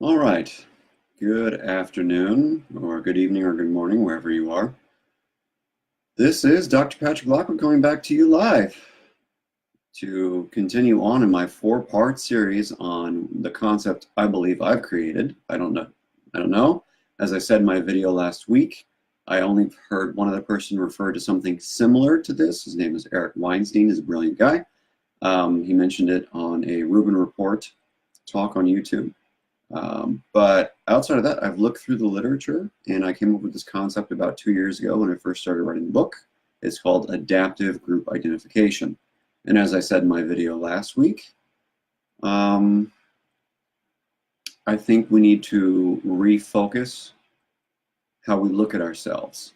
All right. Good afternoon, or good evening, or good morning, wherever you are. This is Dr. Patrick Lockwood coming back to you live to continue on in my four-part series on the concept I believe I've created. I don't know. As I said in my video last week, I only heard one other person refer to something similar to this. His name is Eric Weinstein. He's a brilliant guy. He mentioned it on a Rubin Report talk on YouTube. But outside of that, I've looked through the literature and I came up with this concept about 2 years ago when I first started writing the book. It's called adaptive group identification. And as I said in my video last week, I think we need to refocus how we look at ourselves.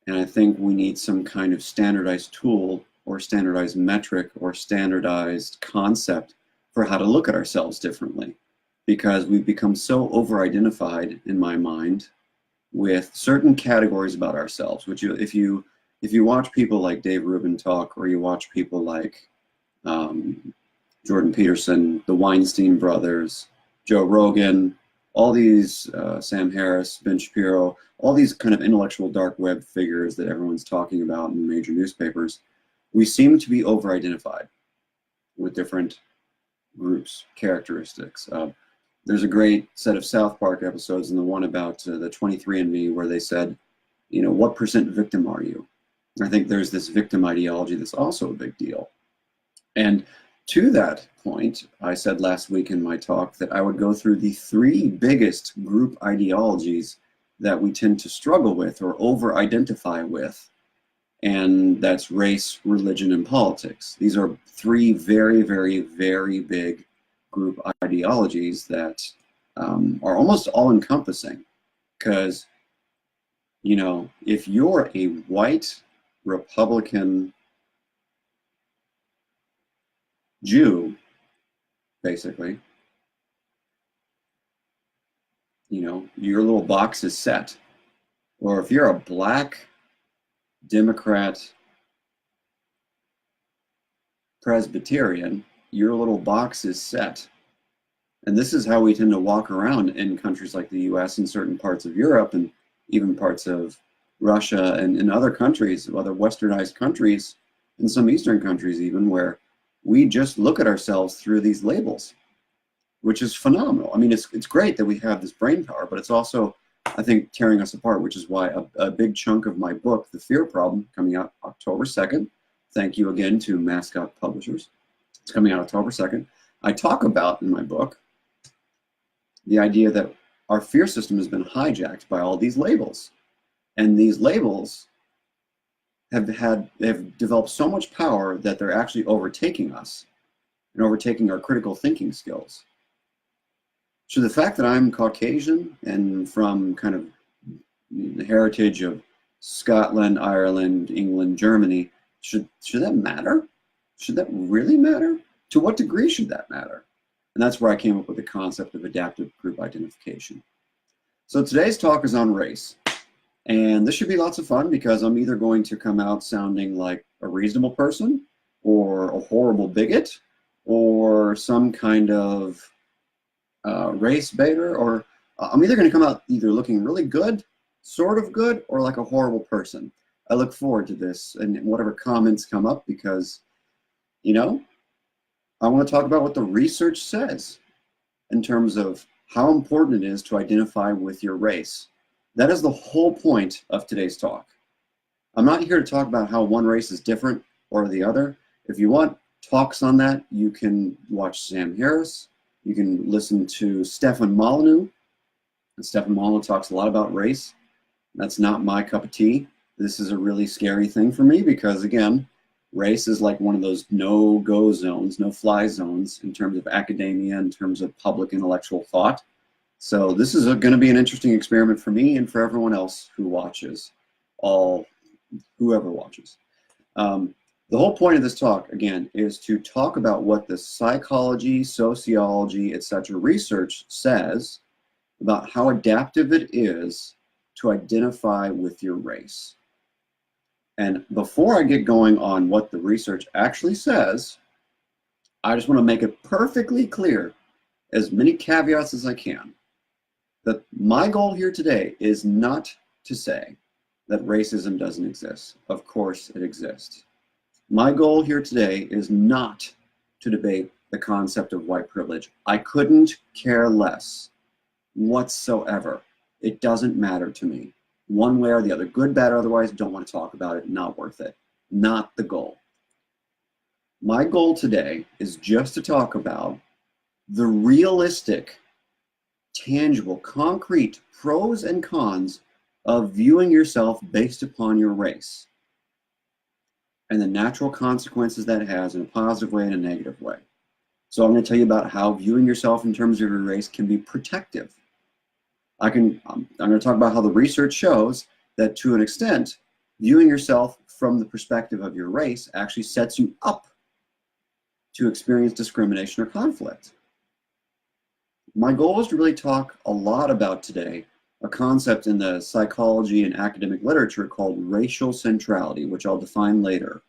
And I think we need some kind of standardized tool or standardized metric or standardized concept for how to look at ourselves differently. Because we've become so over-identified in my mind with certain categories about ourselves, which if you watch people like Dave Rubin talk, or you watch people like Jordan Peterson, the Weinstein brothers, Joe Rogan, all these, Sam Harris, Ben Shapiro, all these kind of intellectual dark web figures that everyone's talking about in major newspapers, we seem to be over-identified with different groups, characteristics. There's a great set of South Park episodes, and the one about the 23andMe where they said, you know, what percent victim are you? I think there's this victim ideology that's also a big deal. And to that point, I said last week in my talk that I would go through the 3 biggest group ideologies that we tend to struggle with or over-identify with. And that's race, religion, and politics. These are 3 very, very, very big group ideologies that are almost all-encompassing. Because, you know, if you're a white Republican Jew, basically, you know, your little box is set. Or if you're a black Democrat Presbyterian, your little box is set. And this is how we tend to walk around in countries like the US and certain parts of Europe and even parts of Russia and in other countries, other westernized countries, and some Eastern countries even, where we just look at ourselves through these labels, which is phenomenal. I mean, it's great that we have this brain power, but it's also, I think, tearing us apart, which is why a big chunk of my book, The Fear Problem, coming out October 2nd. Thank you again to Mascot Publishers. It's coming out October 2nd. I talk about in my book the idea that our fear system has been hijacked by all these labels. And these labels have developed so much power that they're actually overtaking us and overtaking our critical thinking skills. So the fact that I'm Caucasian and from kind of the heritage of Scotland, Ireland, England, Germany, should that matter? Should that really matter? To what degree should that matter? And that's where I came up with the concept of adaptive group identification. So today's talk is on race. And this should be lots of fun because I'm either going to come out sounding like a reasonable person or a horrible bigot or some kind of race baiter, or I'm either going to come out either looking really good, sort of good, or like a horrible person. I look forward to this and whatever comments come up because, you know, I want to talk about what the research says in terms of how important it is to identify with your race. That is the whole point of today's talk. I'm not here to talk about how one race is different or the other. If you want talks on that, you can watch Sam Harris. You can listen to Stefan Molyneux. And Stefan Molyneux talks a lot about race. That's not my cup of tea. This is a really scary thing for me because, again, race is like one of those no-go zones, no-fly zones in terms of academia, in terms of public intellectual thought. So this is going to be an interesting experiment for me and for everyone else who watches, whoever watches. The whole point of this talk, again, is to talk about what the psychology, sociology, etc. research says about how adaptive it is to identify with your race. And before I get going on what the research actually says, I just want to make it perfectly clear as many caveats as I can, that my goal here today is not to say that racism doesn't exist. Of course it exists. My goal here today is not to debate the concept of white privilege. I couldn't care less whatsoever. It doesn't matter to me. One way or the other, good, bad, or otherwise, don't want to talk about it, not worth it. Not the goal. My goal today is just to talk about the realistic, tangible, concrete pros and cons of viewing yourself based upon your race and the natural consequences that has in a positive way and a negative way. So I'm going to tell you about how viewing yourself in terms of your race can be protective. I'm going to talk about how the research shows that to an extent, viewing yourself from the perspective of your race actually sets you up to experience discrimination or conflict. My goal is to really talk a lot about today a concept in the psychology and academic literature called racial centrality, which I'll define later.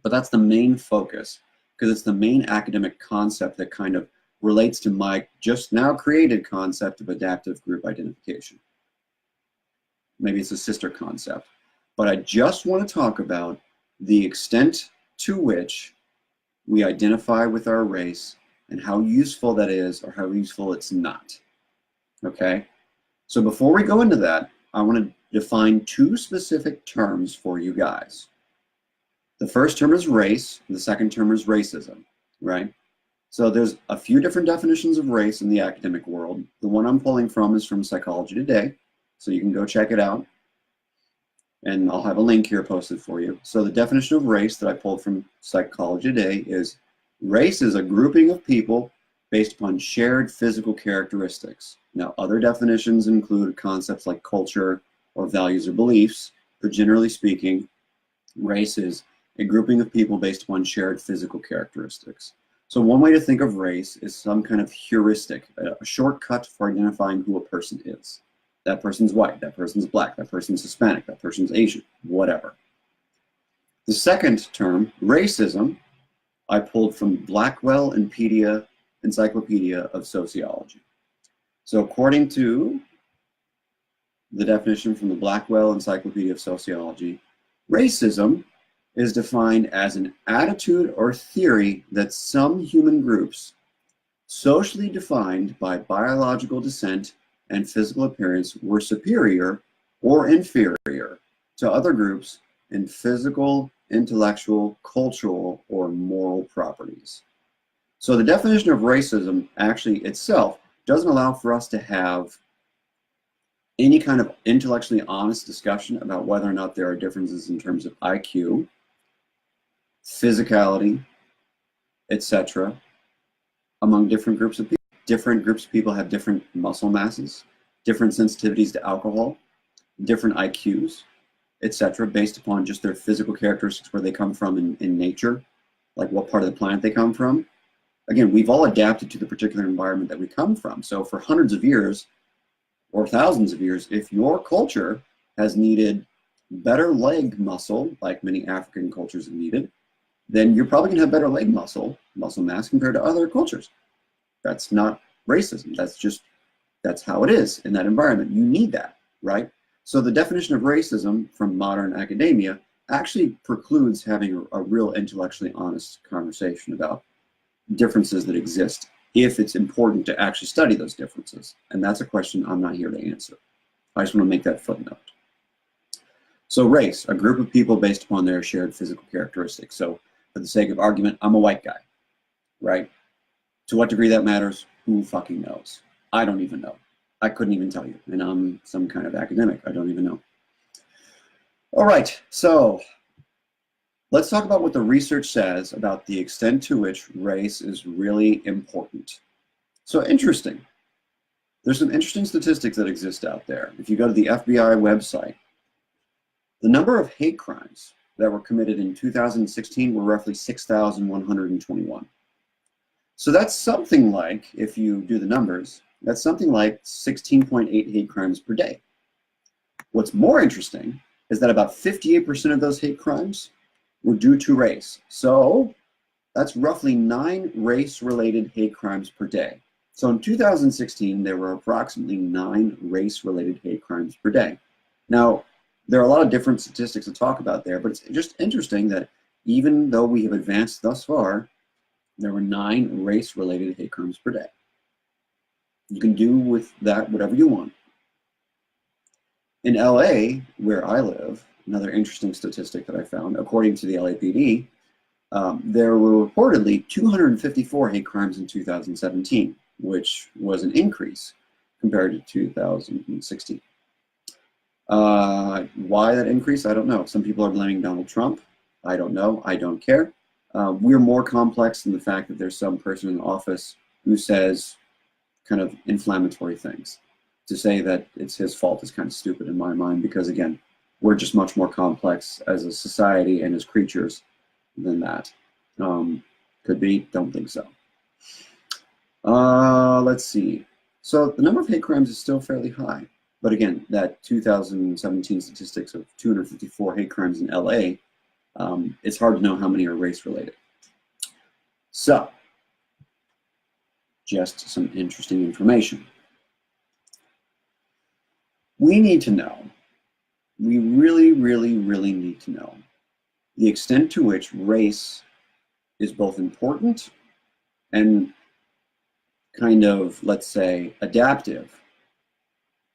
But that's the main focus, because it's the main academic concept that kind of relates to my just now created concept of adaptive group identification. Maybe it's a sister concept. But I just want to talk about the extent to which we identify with our race and how useful that is or how useful it's not. Okay? So before we go into that, I want to define two specific terms for you guys. The first term is race, and the second term is racism, right? So there's a few different definitions of race in the academic world. The one I'm pulling from is from Psychology Today, so you can go check it out. And I'll have a link here posted for you. So the definition of race that I pulled from Psychology Today is race is a grouping of people based upon shared physical characteristics. Now, other definitions include concepts like culture or values or beliefs, but generally speaking, race is a grouping of people based upon shared physical characteristics. So one way to think of race is some kind of heuristic, a shortcut for identifying who a person is. That person's white, that person's black, that person's Hispanic, that person's Asian, whatever. The second term, racism, I pulled from Blackwell Encyclopedia of Sociology. So according to the definition from the Blackwell Encyclopedia of Sociology, racism is defined as an attitude or theory that some human groups, socially defined by biological descent and physical appearance, were superior or inferior to other groups in physical, intellectual, cultural, or moral properties. So the definition of racism actually itself doesn't allow for us to have any kind of intellectually honest discussion about whether or not there are differences in terms of IQ, physicality, etc. among different groups of people. Different groups of people have different muscle masses, different sensitivities to alcohol, different IQs, etc. based upon just their physical characteristics, where they come from in nature, like what part of the planet they come from. Again, we've all adapted to the particular environment that we come from. So for hundreds of years or thousands of years, if your culture has needed better leg muscle, like many African cultures have needed, then you're probably going to have better leg muscle mass compared to other cultures. That's not racism. That's how it is in that environment. You need that, right? So the definition of racism from modern academia actually precludes having a real intellectually honest conversation about differences that exist, if it's important to actually study those differences. And that's a question I'm not here to answer. I just want to make that footnote. So race, a group of people based upon their shared physical characteristics. So for the sake of argument, I'm a white guy, right? To what degree that matters, who fucking knows? I don't even know. I couldn't even tell you. And I'm some kind of academic. I don't even know. All right, so let's talk about what the research says about the extent to which race is really important. So interesting. There's some interesting statistics that exist out there. If you go to the FBI website, the number of hate crimes that were committed in 2016 were roughly 6,121. So that's something like, if you do the numbers, that's something like 16.8 hate crimes per day. What's more interesting is that about 58% of those hate crimes were due to race. So that's roughly 9 race-related hate crimes per day. So in 2016, there were approximately 9 race-related hate crimes per day. Now, there are a lot of different statistics to talk about there, but it's just interesting that even though we have advanced thus far, there were 9 race-related hate crimes per day. You can do with that whatever you want. In LA, where I live, another interesting statistic that I found, according to the LAPD, there were reportedly 254 hate crimes in 2017, which was an increase compared to 2016. Why that increase? I don't know. Some people are blaming Donald Trump. I don't know. I don't care. We're more complex than the fact that there's some person in office who says kind of inflammatory things. To say that it's his fault is kind of stupid in my mind, because again, we're just much more complex as a society and as creatures than that. Could be, don't think so. Let's see. So the number of hate crimes is still fairly high. But again, that 2017 statistics of 254 hate crimes in LA, it's hard to know how many are race related. So, just some interesting information. We need to know, we really, really, really need to know the extent to which race is both important and kind of, let's say, adaptive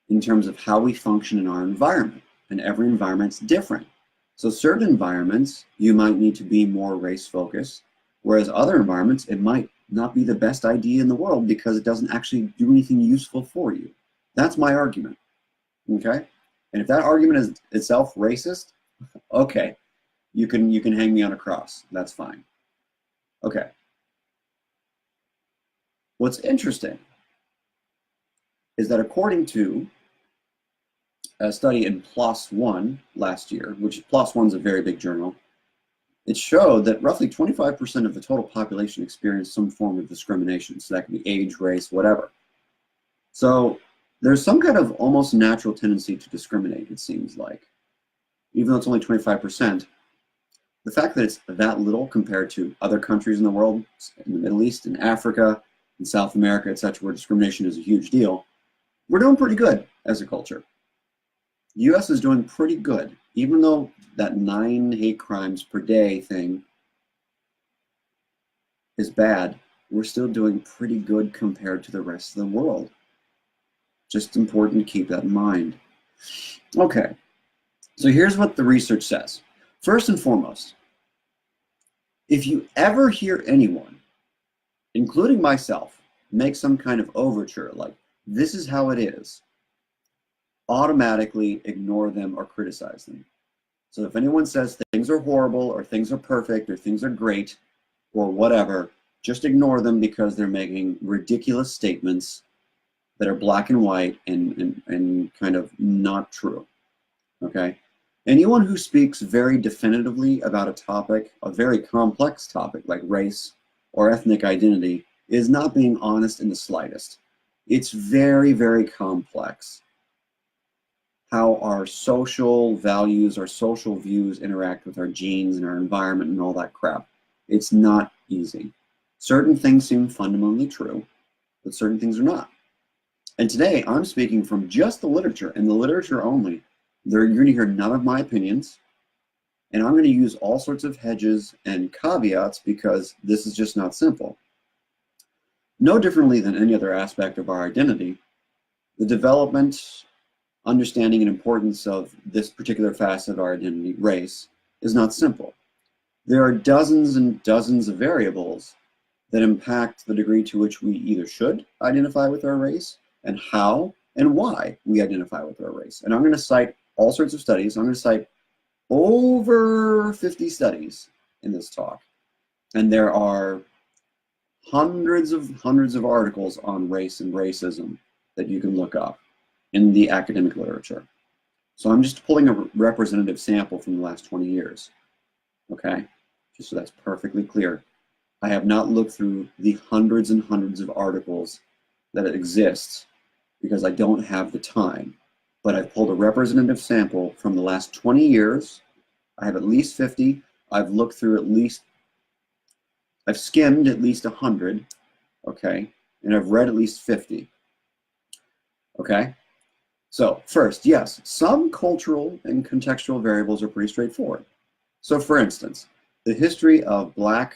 in terms of how we function in our environment. And every environment's different. So certain environments, you might need to be more race focused, whereas other environments, it might not be the best idea in the world because it doesn't actually do anything useful for you. That's my argument. Okay, and if that argument is itself racist, okay, you can hang me on a cross. That's fine. Okay. What's interesting is that according to a study in PLOS One last year, which PLOS One is a very big journal, it showed that roughly 25% of the total population experienced some form of discrimination. So that could be age, race, whatever. So there's some kind of almost natural tendency to discriminate, it seems like. Even though it's only 25%, the fact that it's that little compared to other countries in the world, in the Middle East, in Africa, in South America, etc., where discrimination is a huge deal, we're doing pretty good as a culture. The US is doing pretty good, even though that 9 hate crimes per day thing is bad, we're still doing pretty good compared to the rest of the world. Just important to keep that in mind. Okay, so here's what the research says. First and foremost, if you ever hear anyone, including myself, make some kind of overture like, this is how it is, automatically ignore them or criticize them. So if anyone says things are horrible or things are perfect or things are great or whatever, just ignore them because they're making ridiculous statements that are black and white and kind of not true, okay? Anyone who speaks very definitively about a topic, a very complex topic like race or ethnic identity, is not being honest in the slightest. It's very, very complex how our social values, our social views interact with our genes and our environment and all that crap. It's not easy. Certain things seem fundamentally true, but certain things are not. And today, I'm speaking from just the literature, and the literature only. You're going to hear none of my opinions, and I'm going to use all sorts of hedges and caveats because this is just not simple. No differently than any other aspect of our identity, the development, understanding, and importance of this particular facet of our identity, race, is not simple. There are dozens and dozens of variables that impact the degree to which we either should identify with our race, and how and why we identify with our race. And I'm going to cite all sorts of studies. I'm going to cite over 50 studies in this talk. And there are hundreds of articles on race and racism that you can look up in the academic literature. So I'm just pulling a representative sample from the last 20 years, okay? Just so that's perfectly clear. I have not looked through the hundreds and hundreds of articles that exist because I don't have the time. But I've pulled a representative sample from the last 20 years. I have at least 50. I've looked through I've skimmed at least 100, okay? and I've read at least 50. Okay? So first, yes, some cultural and contextual variables are pretty straightforward. So for instance, the history of Black,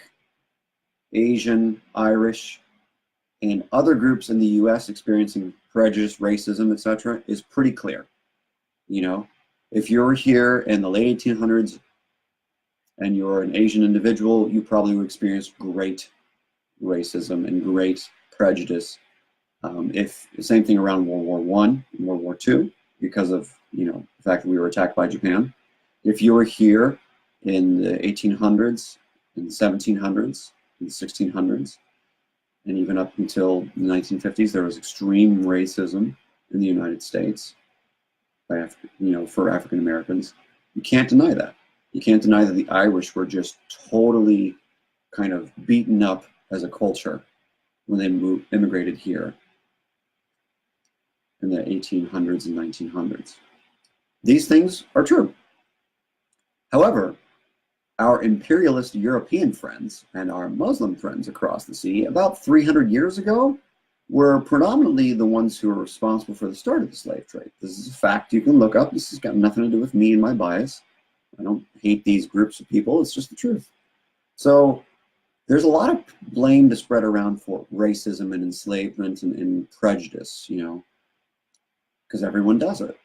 Asian, Irish, and other groups in the US experiencing prejudice, racism, etc. is pretty clear. You know, if you're here in the late 1800s and you're an Asian individual, you probably would experience great racism and great prejudice. If the same thing around World War I and World War II, because of, you know, the fact that we were attacked by Japan. If you were here in the 1800s, in the 1700s, in the 1600s, and even up until the 1950s, there was extreme racism in the United States by, you know, for African Americans. You can't deny that. You can't deny that the Irish were just totally kind of beaten up as a culture when they immigrated here in the 1800s and 1900s. These things are true. However, our imperialist European friends and our Muslim friends across the sea about 300 years ago were predominantly the ones who were responsible for the start of the slave trade. This is a fact you can look up. This has got nothing to do with me and my bias. I don't hate these groups of people. It's just the truth. So there's a lot of blame to spread around for racism and enslavement and prejudice, you know, because everyone does it.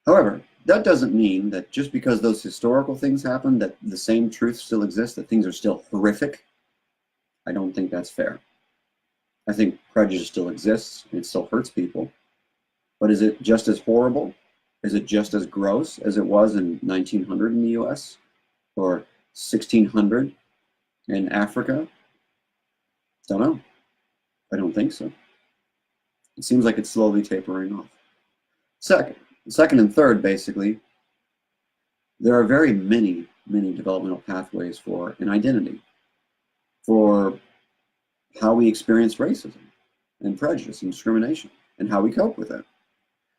However, that doesn't mean that just because those historical things happen, that the same truth still exists, that things are still horrific. I don't think that's fair. I think prejudice still exists, and it still hurts people. But is it just as horrible? Is it just as gross as it was in 1900 in the US? Or 1600 in Africa? Don't know. I don't think so. It seems like it's slowly tapering off. Second and third, basically, there are very many developmental pathways for an identity, for how we experience racism and prejudice and discrimination and how we cope with it.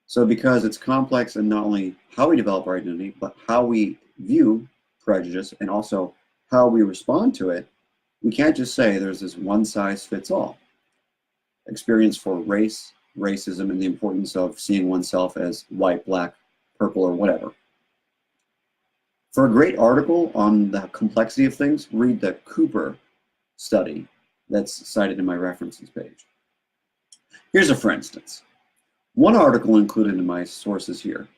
So because it's complex in not only how we develop our identity, but how we view prejudice and also how we respond to it, we can't just say there's this one size fits all experience for race, racism, and the importance of seeing oneself as white, black, purple, or whatever. For a great article on the complexity of things, read the Cooper study that's cited in my references page. Here's a for instance. One article included in my sources here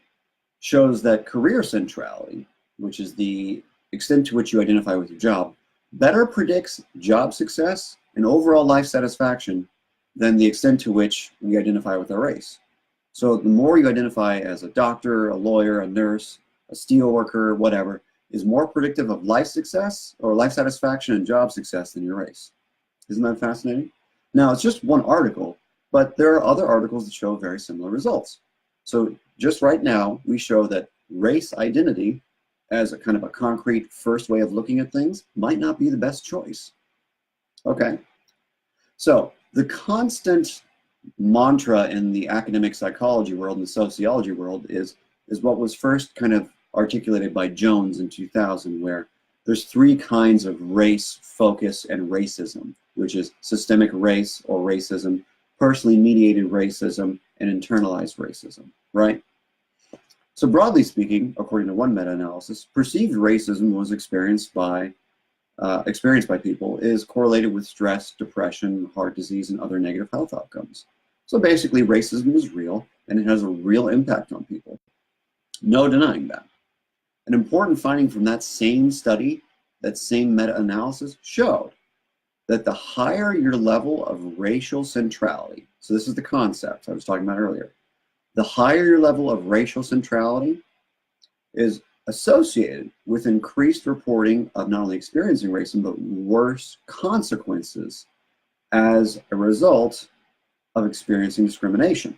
shows that career centrality, which is the extent to which you identify with your job, better predicts job success and overall life satisfaction than the extent to which we identify with our race. So the more you identify as a doctor, a lawyer, a nurse, a steel worker, whatever, is more predictive of life success or life satisfaction and job success than your race. Isn't that fascinating? Now, it's just one article, but there are other articles that show very similar results. So just right now, we show that race identity as a kind of a concrete first way of looking at things might not be the best choice. Okay, so the constant mantra in the academic psychology world and the sociology world is what was first kind of articulated by Jones in 2000, where there's three kinds of race, focus, and racism, which is systemic race or racism, personally mediated racism, and internalized racism, right? So broadly speaking, according to one meta-analysis, perceived racism was experienced by people is correlated with stress, depression, heart disease, and other negative health outcomes. So basically, racism is real, and it has a real impact on people. No denying that. An important finding from that same study, that same meta-analysis, showed that the higher your level of racial centrality, so this is the concept I was talking about earlier, the higher your level of racial centrality is associated with increased reporting of not only experiencing racism, but worse consequences as a result of experiencing discrimination.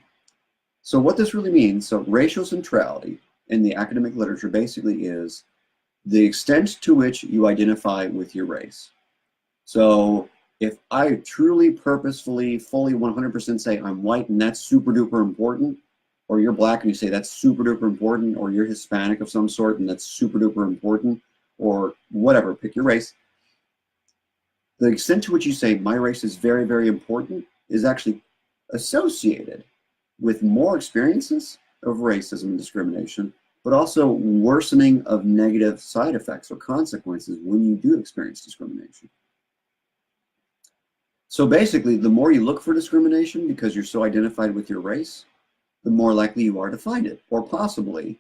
So what this really means, so racial centrality in the academic literature basically is the extent to which you identify with your race. So if I truly, purposefully, fully, 100% say I'm white and that's super duper important, or you're black and you say that's super duper important, or you're Hispanic of some sort and that's super duper important, or whatever, pick your race, the extent to which you say my race is very, very important is actually associated with more experiences of racism and discrimination, but also worsening of negative side effects or consequences when you do experience discrimination. So basically, the more you look for discrimination because you're so identified with your race, the more likely you are to find it, or possibly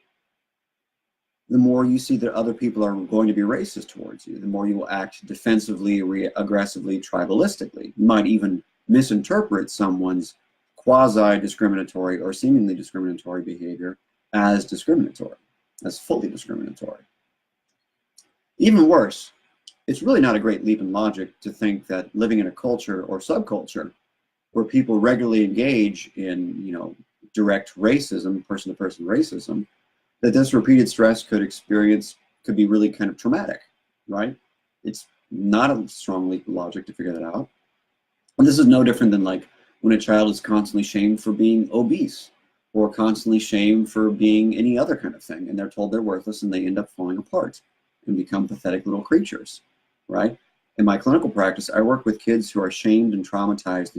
the more you see that other people are going to be racist towards you, the more you will act defensively, aggressively, tribalistically. You might even misinterpret someone's quasi-discriminatory or seemingly discriminatory behavior as discriminatory, as fully discriminatory. Even worse, it's really not a great leap in logic to think that living in a culture or subculture where people regularly engage in, direct racism, person-to-person racism, that this repeated stress could be really kind of traumatic, right? It's not a strong leap of logic to figure that out. And this is no different than like when a child is constantly shamed for being obese or constantly shamed for being any other kind of thing, and they're told they're worthless and they end up falling apart and become pathetic little creatures, right? In my clinical practice, I work with kids who are shamed and traumatized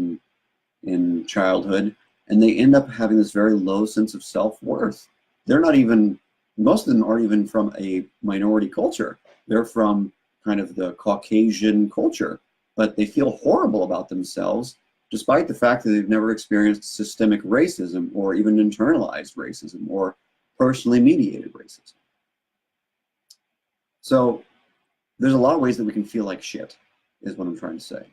in childhood, and they end up having this very low sense of self-worth. They're not even, most of them aren't even from a minority culture. They're from kind of the Caucasian culture, but they feel horrible about themselves despite the fact that they've never experienced systemic racism or even internalized racism or personally mediated racism. So there's a lot of ways that we can feel like shit, is what I'm trying to say.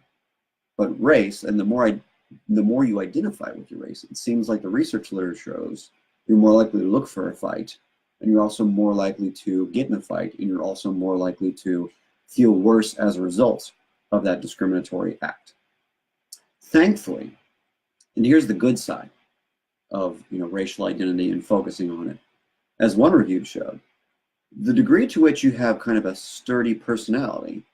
But race, and the more you identify with your race, it seems like the research literature shows you're more likely to look for a fight, and you're also more likely to get in a fight, and you're also more likely to feel worse as a result of that discriminatory act. Thankfully, and here's the good side of racial identity and focusing on it, as one review showed, the degree to which you have kind of a sturdy personality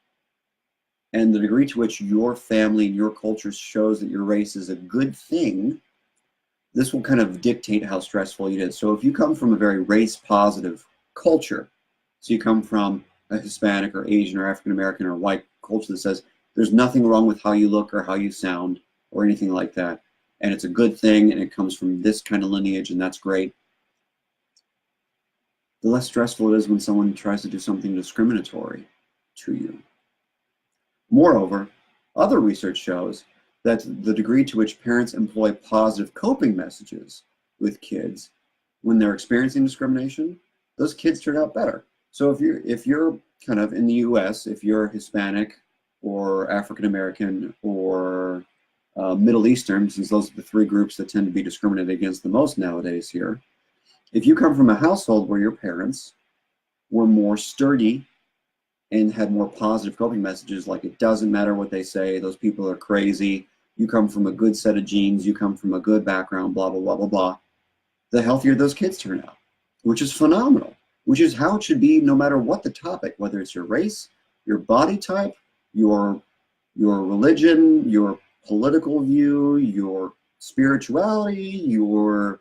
and the degree to which your family and your culture shows that your race is a good thing, this will kind of dictate how stressful it is. So if you come from a very race-positive culture, so you come from a Hispanic or Asian or African-American or white culture that says there's nothing wrong with how you look or how you sound or anything like that, and it's a good thing and it comes from this kind of lineage and that's great, the less stressful it is when someone tries to do something discriminatory to you. Moreover, other research shows that the degree to which parents employ positive coping messages with kids when they're experiencing discrimination, those kids turn out better. So if you're kind of in the US, if you're Hispanic or African American or Middle Eastern, since those are the three groups that tend to be discriminated against the most nowadays here, if you come from a household where your parents were more sturdy and had more positive coping messages, like it doesn't matter what they say, those people are crazy, you come from a good set of genes, you come from a good background, blah, blah, blah, blah, blah, the healthier those kids turn out, which is phenomenal, which is how it should be no matter what the topic, whether it's your race, your body type, your religion, your political view, your spirituality, your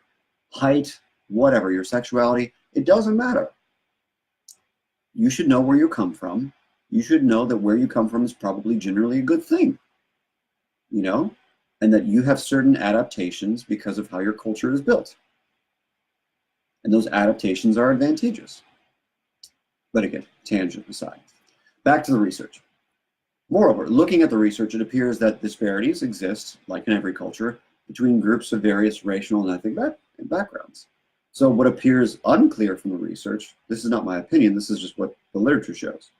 height, whatever, your sexuality, it doesn't matter. You should know where you come from. You should know that where you come from is probably generally a good thing, and that you have certain adaptations because of how your culture is built. And those adaptations are advantageous. But again, tangent aside. Back to the research. Moreover, looking at the research, it appears that disparities exist, like in every culture, between groups of various racial and ethnic backgrounds. So what appears unclear from the research, this is not my opinion, this is just what the literature shows.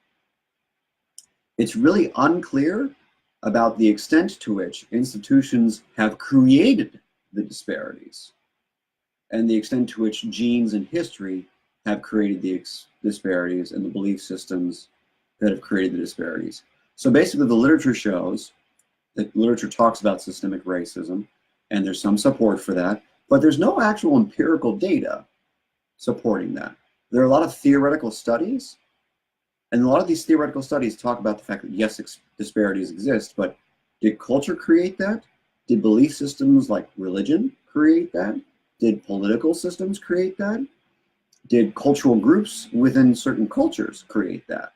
It's really unclear about the extent to which institutions have created the disparities and the extent to which genes and history have created the disparities and the belief systems that have created the disparities. So basically the literature shows, that literature talks about systemic racism, and there's some support for that, but there's no actual empirical data supporting that. There are a lot of theoretical studies, and a lot of these theoretical studies talk about the fact that yes, disparities exist, but did culture create that? Did belief systems like religion create that? Did political systems create that? Did cultural groups within certain cultures create that?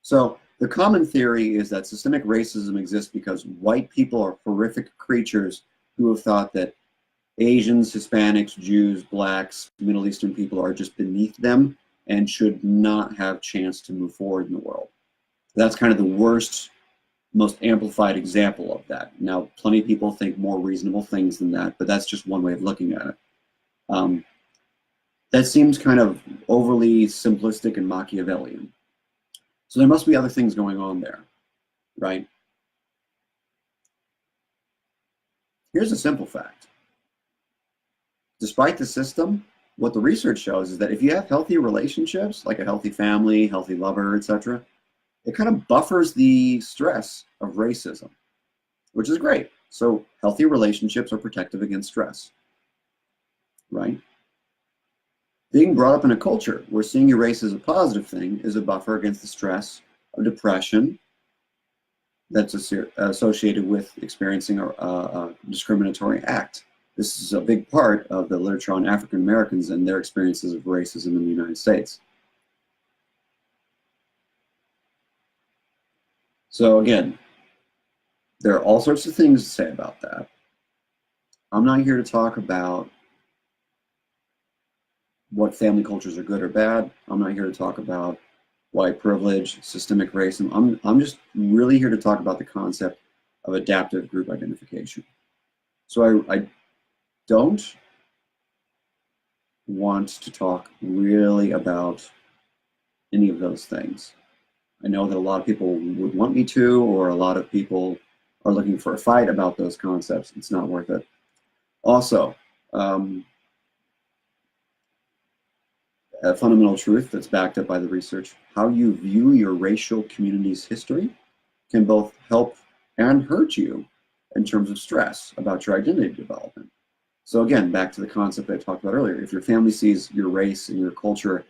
So The common theory is that systemic racism exists because white people are horrific creatures who have thought that Asians, Hispanics, Jews, blacks, Middle Eastern people are just beneath them and should not have a chance to move forward in the world. That's kind of the worst, most amplified example of that. Now, plenty of people think more reasonable things than that, but that's just one way of looking at it. That seems kind of overly simplistic and Machiavellian. So there must be other things going on there, right? Here's a simple fact. Despite the system, what the research shows is that if you have healthy relationships, like a healthy family, healthy lover, etc., it kind of buffers the stress of racism, which is great. So healthy relationships are protective against stress, right? Being brought up in a culture where seeing your race as a positive thing is a buffer against the stress of depression that's associated with experiencing a discriminatory act. This is a big part of the literature on African Americans and their experiences of racism in the United States. So again, there are all sorts of things to say about that. I'm not here to talk about what family cultures are good or bad. I'm not here to talk about white privilege, systemic racism. I'm just really here to talk about the concept of adaptive group identification. So I don't want to talk really about any of those things. I know that a lot of people would want me to, or a lot of people are looking for a fight about those concepts. It's not worth it. Also, a fundamental truth that's backed up by the research: how you view your racial community's history can both help and hurt you in terms of stress about your identity development. So again, back to the concept I talked about earlier, if your family sees your race and your culture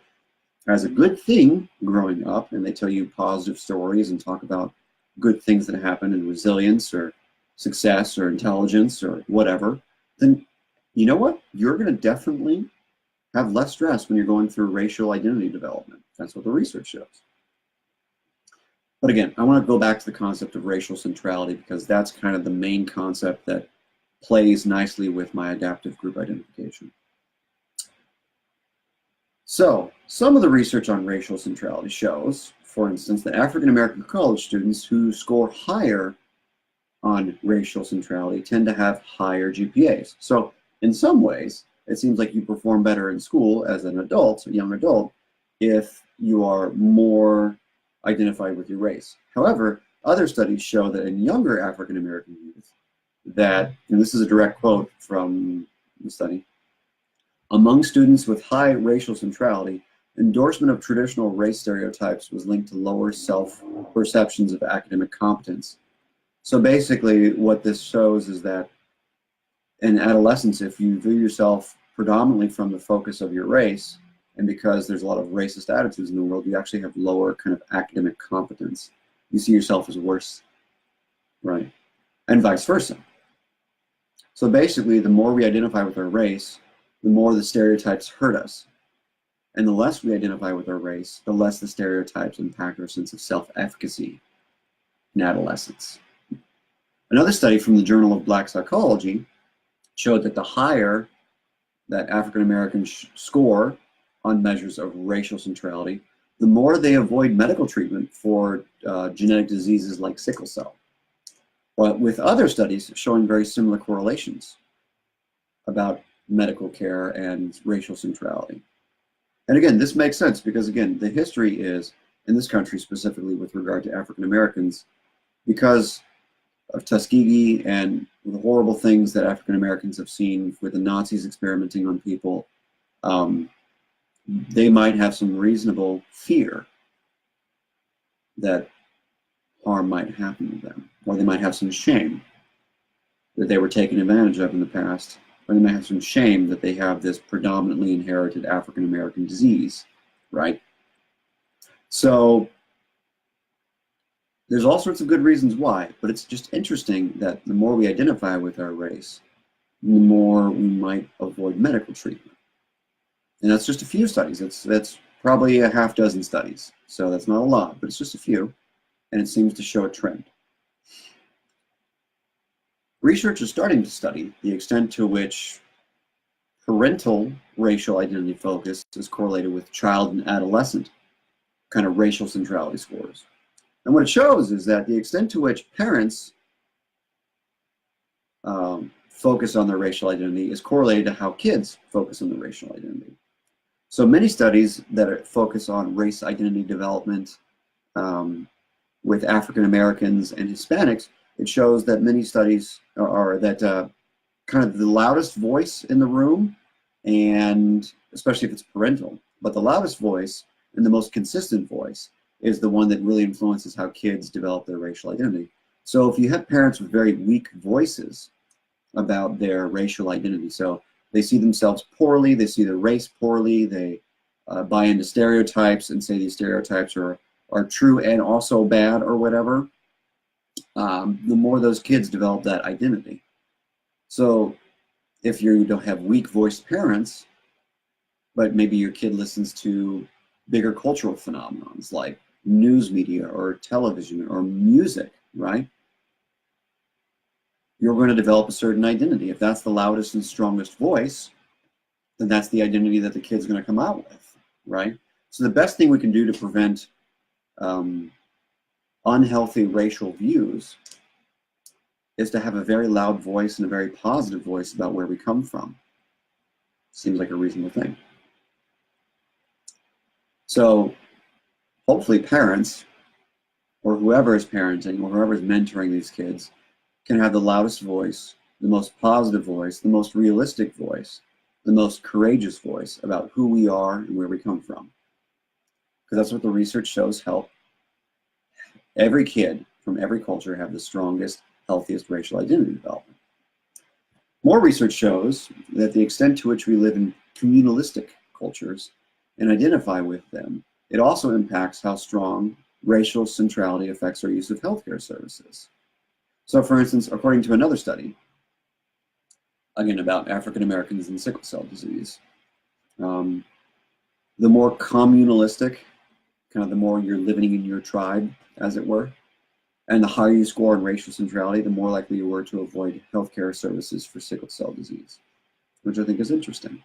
as a good thing growing up, and they tell you positive stories and talk about good things that happen and resilience or success or intelligence or whatever, then you know what? You're going to definitely have less stress when you're going through racial identity development. That's what the research shows. But again, I want to go back to the concept of racial centrality because that's kind of the main concept that plays nicely with my adaptive group identification. So, some of the research on racial centrality shows, for instance, that African American college students who score higher on racial centrality tend to have higher GPAs. So, in some ways, it seems like you perform better in school as an adult, a young adult, if you are more identified with your race. However, other studies show that in younger African American youth, that, and this is a direct quote from the study, among students with high racial centrality, endorsement of traditional race stereotypes was linked to lower self-perceptions of academic competence. So basically what this shows is that in adolescence, if you view yourself predominantly from the focus of your race, and because there's a lot of racist attitudes in the world, you actually have lower kind of academic competence. You see yourself as worse, right? And vice versa. So basically, the more we identify with our race, the more the stereotypes hurt us. And the less we identify with our race, the less the stereotypes impact our sense of self-efficacy in adolescence. Another study from the Journal of Black Psychology showed that the higher that African Americans score on measures of racial centrality, the more they avoid medical treatment for genetic diseases like sickle cell. But with other studies showing very similar correlations about medical care and racial centrality. And again, this makes sense because, again, the history is, in this country specifically with regard to African Americans, because of Tuskegee and the horrible things that African Americans have seen with the Nazis experimenting on people, they might have some reasonable fear that harm might happen to them, or they might have some shame that they were taken advantage of in the past, or they might have some shame that they have this predominantly inherited African American disease, right? So there's all sorts of good reasons why, but it's just interesting that the more we identify with our race, the more we might avoid medical treatment. And that's just a few studies. That's probably a half dozen studies. So that's not a lot, but it's just a few. and it seems to show a trend. Research is starting to study the extent to which parental racial identity focus is correlated with child and adolescent kind of racial centrality scores. And what it shows is that the extent to which parents focus on their racial identity is correlated to how kids focus on their racial identity. So many studies that focus on race identity development with African Americans and Hispanics, it shows that many studies are that kind of the loudest voice in the room, and especially if it's parental, but the loudest voice and the most consistent voice is the one that really influences how kids develop their racial identity. So if you have parents with very weak voices about their racial identity, so they see themselves poorly, they see their race poorly, they buy into stereotypes and say these stereotypes are true and also bad or whatever, the more those kids develop that identity. So if you don't have weak-voiced parents, but maybe your kid listens to bigger cultural phenomenons like news media or television or music, right? You're going to develop a certain identity. If that's the loudest and strongest voice, then that's the identity that the kid's going to come out with, right? So the best thing we can do to prevent unhealthy racial views is to have a very loud voice and a very positive voice about where we come from. Seems like a reasonable thing. So hopefully parents, or whoever is parenting, or whoever is mentoring these kids, can have the loudest voice, the most positive voice, the most realistic voice, the most courageous voice about who we are and where we come from. Because that's what the research shows help every kid from every culture have the strongest, healthiest racial identity development. More research shows that the extent to which we live in communalistic cultures and identify with them, it also impacts how strong racial centrality affects our use of healthcare services. So for instance, according to another study, again about African Americans and sickle cell disease, the more communalistic, kind of the more you're living in your tribe, as it were, and the higher you score in racial centrality, the more likely you were to avoid healthcare services for sickle cell disease, which I think is interesting.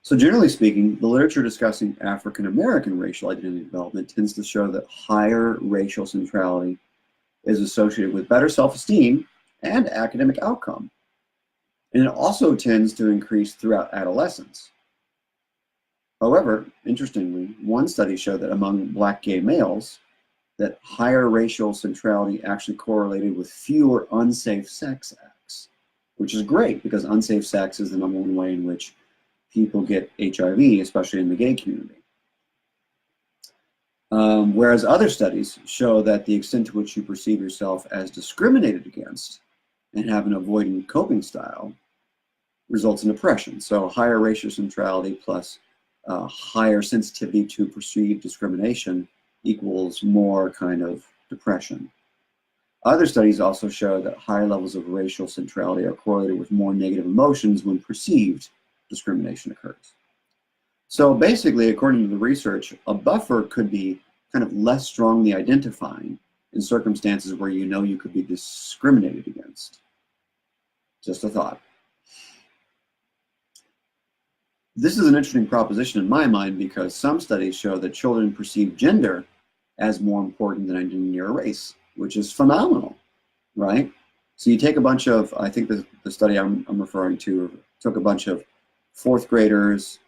So generally speaking, the literature discussing African American racial identity development tends to show that higher racial centrality is associated with better self-esteem and academic outcome. And it also tends to increase throughout adolescence. However, interestingly, one study showed that among Black gay males, that higher racial centrality actually correlated with fewer unsafe sex acts, which is great because unsafe sex is the number one way in which people get HIV, especially in the gay community. Whereas other studies show that the extent to which you perceive yourself as discriminated against and have an avoidant coping style results in depression. So higher racial centrality plus higher sensitivity to perceived discrimination equals more kind of depression. Other studies also show that higher levels of racial centrality are correlated with more negative emotions when perceived discrimination occurs. So basically, according to the research, a buffer could be kind of less strongly identifying in circumstances where you know you could be discriminated against. Just a thought. This is an interesting proposition in my mind because some studies show that children perceive gender as more important than identity or race, which is phenomenal, right? So you take a bunch of, I think the study I'm referring to took a bunch of fourth graders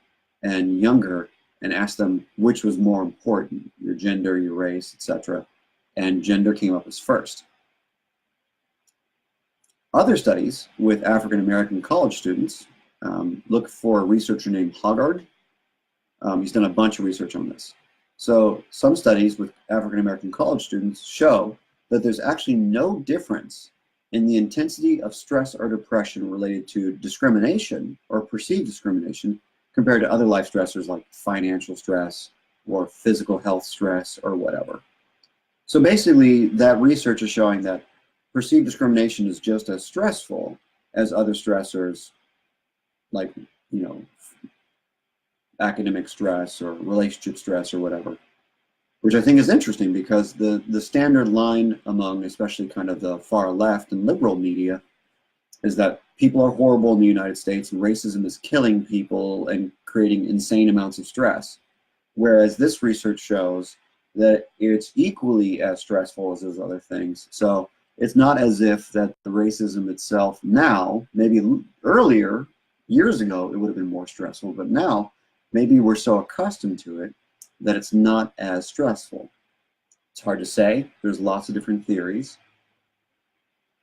and younger and asked them which was more important, your gender, your race, etc. And gender came up as first. Other studies with African American college students look for a researcher named Hoggard. He's done a bunch of research on this. So some studies with African American college students show that there's actually no difference in the intensity of stress or depression related to discrimination or perceived discrimination compared to other life stressors like financial stress or physical health stress or whatever. So basically, that research is showing that perceived discrimination is just as stressful as other stressors like, you know, academic stress or relationship stress or whatever. which I think is interesting because the standard line among especially kind of the far left and liberal media is that people are horrible in the United States and racism is killing people and creating insane amounts of stress. Whereas this research shows that it's equally as stressful as those other things. So it's not as if that the racism itself now, maybe earlier, years ago, it would have been more stressful, but now maybe we're so accustomed to it that it's not as stressful. It's hard to say. There's lots of different theories.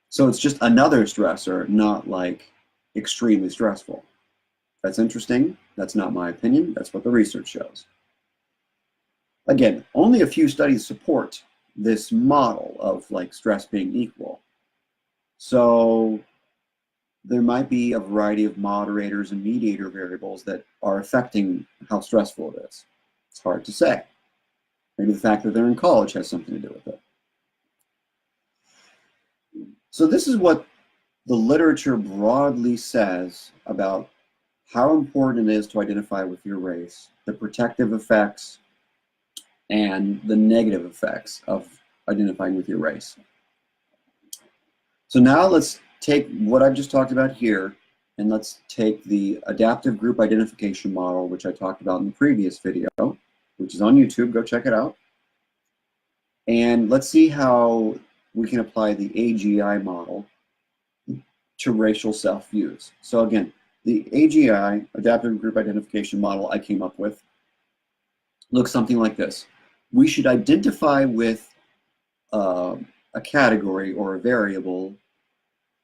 So it's just another stressor, not like extremely stressful. That's interesting. That's not my opinion. That's what the research shows. Again, only a few studies support this model of like stress being equal. So there might be a variety of moderators and mediator variables that are affecting how stressful it is. It's hard to say. Maybe the fact that they're in college has something to do with it. So this is what the literature broadly says about how important it is to identify with your race, the protective effects and the negative effects of identifying with your race. So now let's take what I've just talked about here and let's take the adaptive group identification model, which I talked about in the previous video, which is on YouTube. Go check it out. And let's see how we can apply the AGI model to racial self-views. So again, the AGI, adaptive group identification model I came up with, looks something like this. We should identify with a category or a variable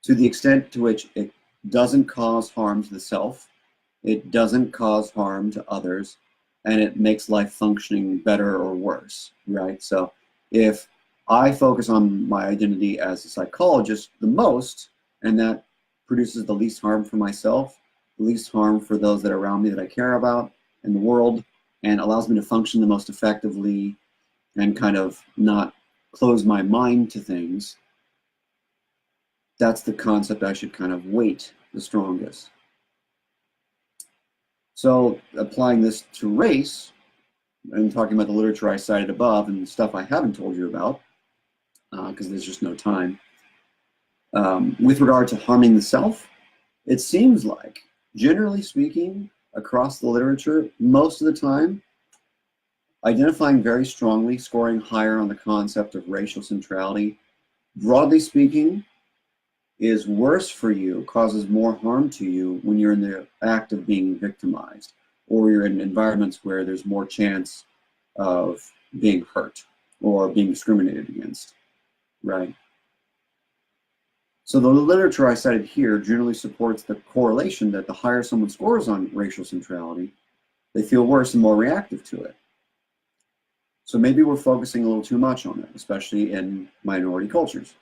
to the extent to which it doesn't cause harm to the self, it doesn't cause harm to others, and it makes life functioning better or worse, right? So if I focus on my identity as a psychologist the most, and that produces the least harm for myself, the least harm for those that are around me that I care about in the world, and allows me to function the most effectively and kind of not close my mind to things, that's the concept I should kind of weight the strongest. So applying this to race, and talking about the literature I cited above and stuff I haven't told you about, because there's just no time, with regard to harming the self, it seems like, generally speaking, across the literature, most of the time, identifying very strongly, scoring higher on the concept of racial centrality, broadly speaking, is worse for you, causes more harm to you when you're in the act of being victimized, or you're in environments where there's more chance of being hurt or being discriminated against, right? So the literature I cited here generally supports the correlation that the higher someone scores on racial centrality, they feel worse and more reactive to it. So maybe we're focusing a little too much on it, especially in minority cultures.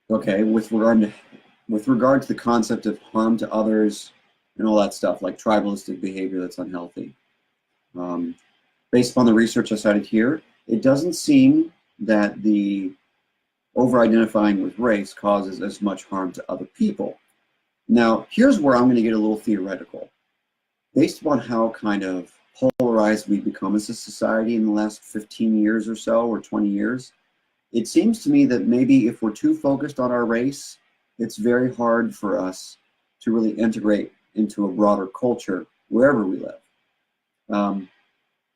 Okay, with regard to the concept of harm to others and all that stuff, like tribalistic behavior that's unhealthy. Based upon the research I cited here, it doesn't seem that the over-identifying with race causes as much harm to other people. Now, here's where I'm going to get a little theoretical. Based upon how kind of polarized we've become as a society in the last 15 years or so, or 20 years, it seems to me that maybe if we're too focused on our race, it's very hard for us to really integrate into a broader culture wherever we live.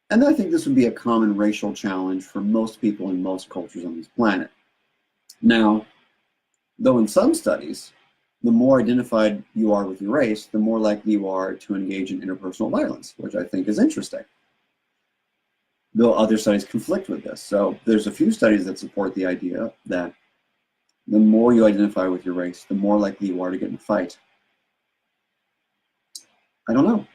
And I think this would be a common racial challenge for most people in most cultures on this planet. Now, though in some studies, the more identified you are with your race, the more likely you are to engage in interpersonal violence, which I think is interesting. Though other studies conflict with this. So there's a few studies that support the idea that the more you identify with your race, the more likely you are to get in a fight. I don't know.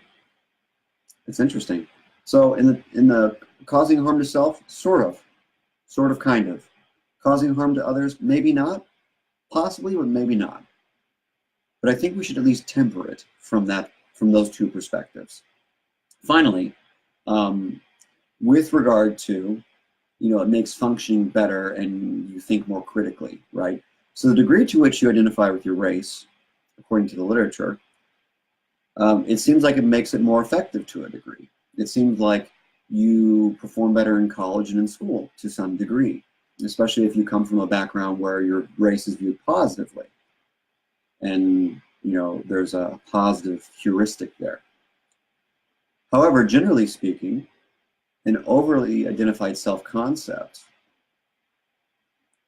It's interesting. So in the causing harm to self, sort of, kind of. Causing harm to others, maybe not, possibly, but maybe not. But I think we should at least temper it from those two perspectives. Finally, with regard to, it makes functioning better and you think more critically, right? So the degree to which you identify with your race, according to the literature, it seems like it makes it more effective to a degree. It seems like you perform better in college and in school to some degree, especially if you come from a background where your race is viewed positively. And, there's a positive heuristic there. However, generally speaking, an overly identified self-concept,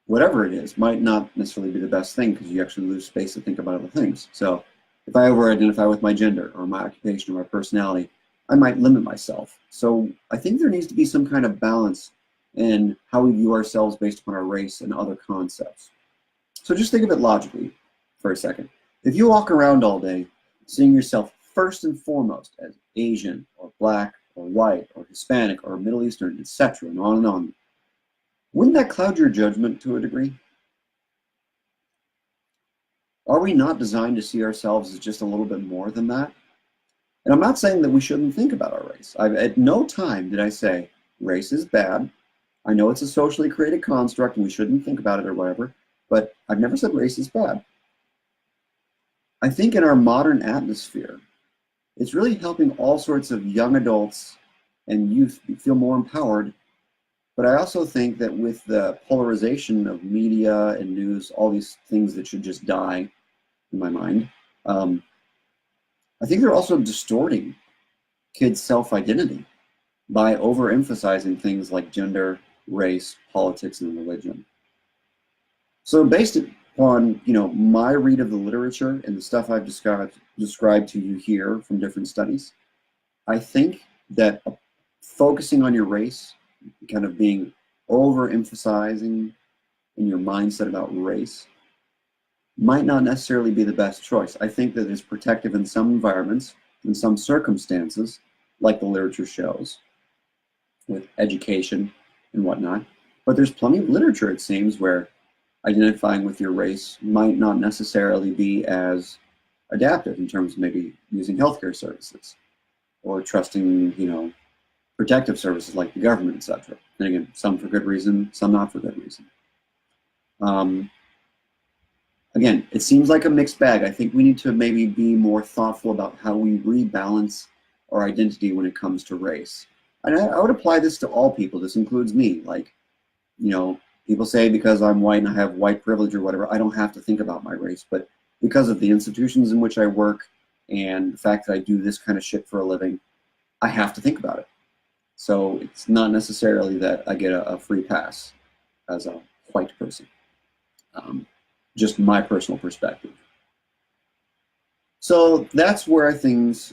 whatever it is, might not necessarily be the best thing because you actually lose space to think about other things. So if I over-identify with my gender or my occupation or my personality, I might limit myself. So I think there needs to be some kind of balance in how we view ourselves based upon our race and other concepts. So just think of it logically for a second. If you walk around all day seeing yourself first and foremost as Asian or Black or white or Hispanic or Middle Eastern, etc., and on, wouldn't that cloud your judgment to a degree? Are we not designed to see ourselves as just a little bit more than that? And I'm not saying that we shouldn't think about our race. At no time did I say race is bad. I know it's a socially created construct and we shouldn't think about it or whatever, but I've never said race is bad. I think in our modern atmosphere, it's really helping all sorts of young adults and youth feel more empowered. But I also think that with the polarization of media and news, all these things that should just die, in my mind, I think they're also distorting kids' self-identity by overemphasizing things like gender, race, politics, and religion. So based upon my read of the literature and the stuff I've described to you here from different studies, I think that focusing on your race, kind of being overemphasizing in your mindset about race, might not necessarily be the best choice. I think that it's protective in some environments, in some circumstances, like the literature shows, with education and whatnot. But there's plenty of literature, it seems, where identifying with your race might not necessarily be as adaptive in terms of maybe using healthcare services or trusting, protective services like the government, etc. And again, some for good reason, some not for good reason. Again, it seems like a mixed bag. I think we need to maybe be more thoughtful about how we rebalance our identity when it comes to race. And I would apply this to all people. This includes me. Like, people say because I'm white and I have white privilege or whatever, I don't have to think about my race. But because of the institutions in which I work and the fact that I do this kind of shit for a living, I have to think about it. So it's not necessarily that I get a free pass as a white person. Just my personal perspective. So that's where I think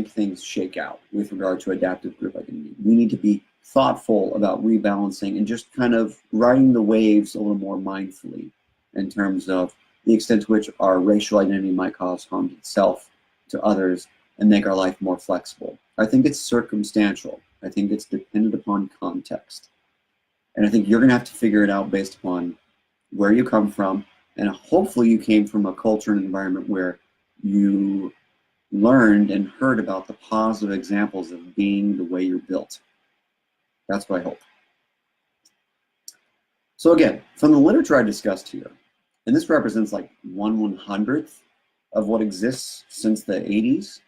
things shake out with regard to adaptive group identity. We need to be thoughtful about rebalancing and just kind of riding the waves a little more mindfully in terms of the extent to which our racial identity might cause harm to itself, to others, and make our life more flexible. I think it's circumstantial. I think it's dependent upon context. And I think you're gonna have to figure it out based upon where you come from, and hopefully you came from a culture and environment where you learned and heard about the positive examples of being the way you're built. That's what I hope. So again, from the literature I discussed here, and this represents like 1/100th of what exists since the 80s,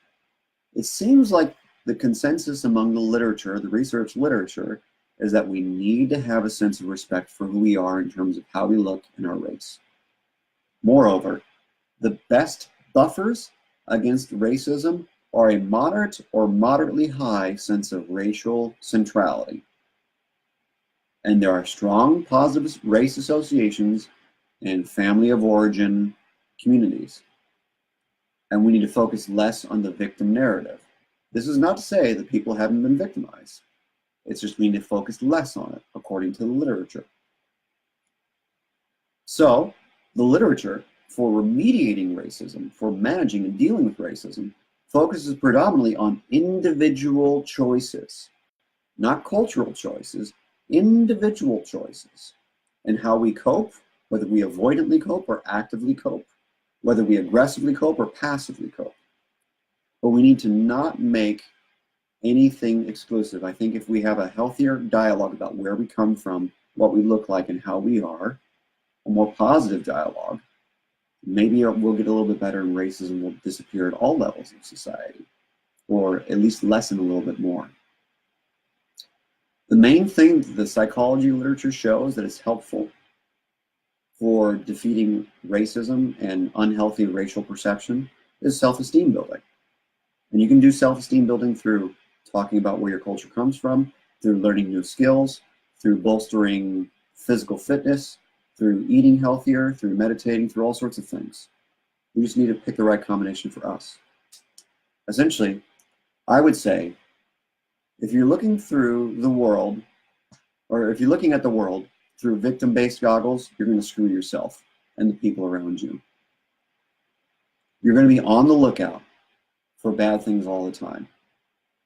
it seems like the consensus among the literature, the research literature, is that we need to have a sense of respect for who we are in terms of how we look in our race. Moreover, the best buffers against racism are a moderate or moderately high sense of racial centrality. And there are strong positive race associations in family of origin communities. And we need to focus less on the victim narrative. This is not to say that people haven't been victimized. It's just we need to focus less on it, according to the literature. So, the literature for remediating racism, for managing and dealing with racism, focuses predominantly on individual choices, not cultural choices, individual choices, and how we cope, whether we avoidantly cope or actively cope, whether we aggressively cope or passively cope. But we need to not make anything exclusive. I think if we have a healthier dialogue about where we come from, what we look like, and how we are, a more positive dialogue, maybe we'll get a little bit better and racism will disappear at all levels of society. or at least lessen a little bit more. The main thing the psychology literature shows that is helpful for defeating racism and unhealthy racial perception is self-esteem building. And you can do self-esteem building through talking about where your culture comes from, through learning new skills, through bolstering physical fitness, through eating healthier, through meditating, through all sorts of things. We just need to pick the right combination for us. Essentially, I would say, if you're looking through the world, or if you're looking at the world through victim-based goggles, you're going to screw yourself and the people around you. You're going to be on the lookout for bad things all the time.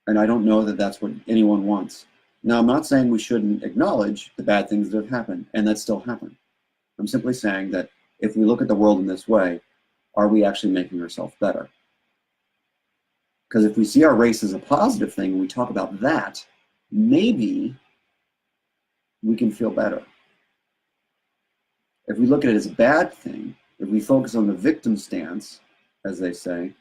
And I don't know that that's what anyone wants. Now, I'm not saying we shouldn't acknowledge the bad things that have happened, and that still happen. I'm simply saying that if we look at the world in this way, are we actually making ourselves better? Because if we see our race as a positive thing, and we talk about that, maybe we can feel better. If we look at it as a bad thing, if we focus on the victim stance, as they say,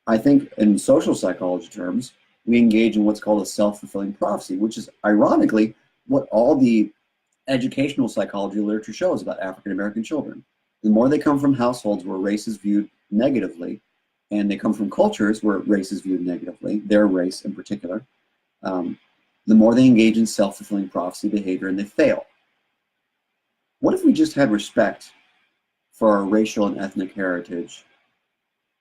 I think in social psychology terms, we engage in what's called a self-fulfilling prophecy, which is ironically what all the educational psychology literature shows about African-American children. The more they come from households where race is viewed negatively, and they come from cultures where race is viewed negatively, their race in particular, the more they engage in self-fulfilling prophecy behavior and they fail. What if we just had respect for our racial and ethnic heritage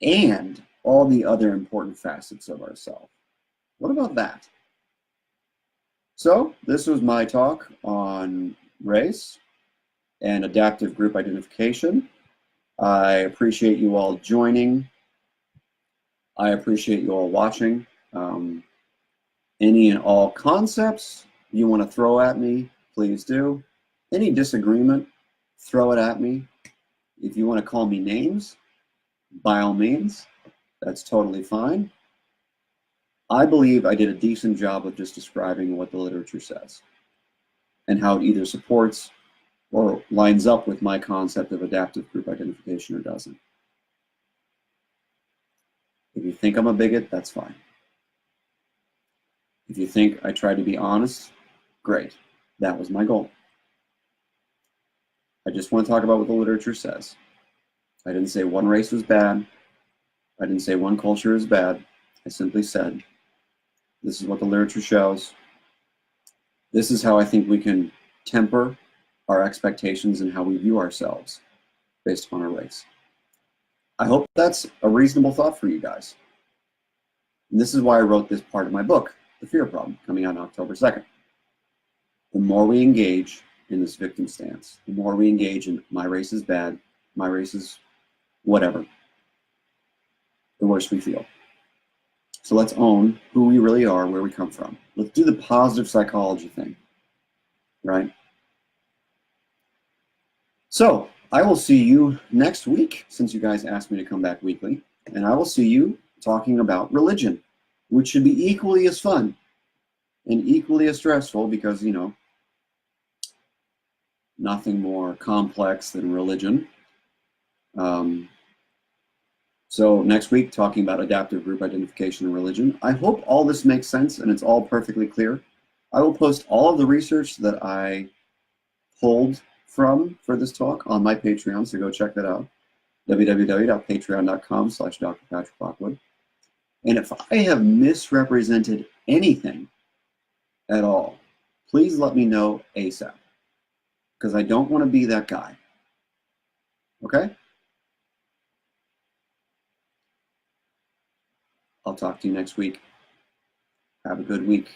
and all the other important facets of ourselves? What about that? So this was my talk on race and adaptive group identification. I appreciate you all joining. I appreciate you all watching. Any and all concepts you want to throw at me, please do. Any disagreement, throw it at me. If you want to call me names, by all means, that's totally fine. I believe I did a decent job of just describing what the literature says and how it either supports or lines up with my concept of adaptive group identification or doesn't. If you think I'm a bigot, that's fine. If you think I try to be honest, great. That was my goal. I just want to talk about what the literature says. I didn't say one race was bad. I didn't say one culture is bad. I simply said, this is what the literature shows. This is how I think we can temper our expectations and how we view ourselves based upon our race. I hope that's a reasonable thought for you guys. And this is why I wrote this part of my book, The Fear Problem, coming out on October 2nd. The more we engage in this victim stance, the more we engage in my race is bad, my race is whatever, the worse we feel. So let's own who we really are, where we come from. Let's do the positive psychology thing, right? So I will see you next week, since you guys asked me to come back weekly, and I will see you talking about religion, which should be equally as fun and equally as stressful because, you know, nothing more complex than religion. So next week, talking about adaptive group identification and religion. I hope all this makes sense and it's all perfectly clear. I will post all of the research that I pulled from for this talk on my Patreon, so go check that out. www.patreon.com/Dr. Patrick Lockwood. And if I have misrepresented anything at all, please let me know ASAP, because I don't want to be that guy. Okay? I'll talk to you next week. Have a good week.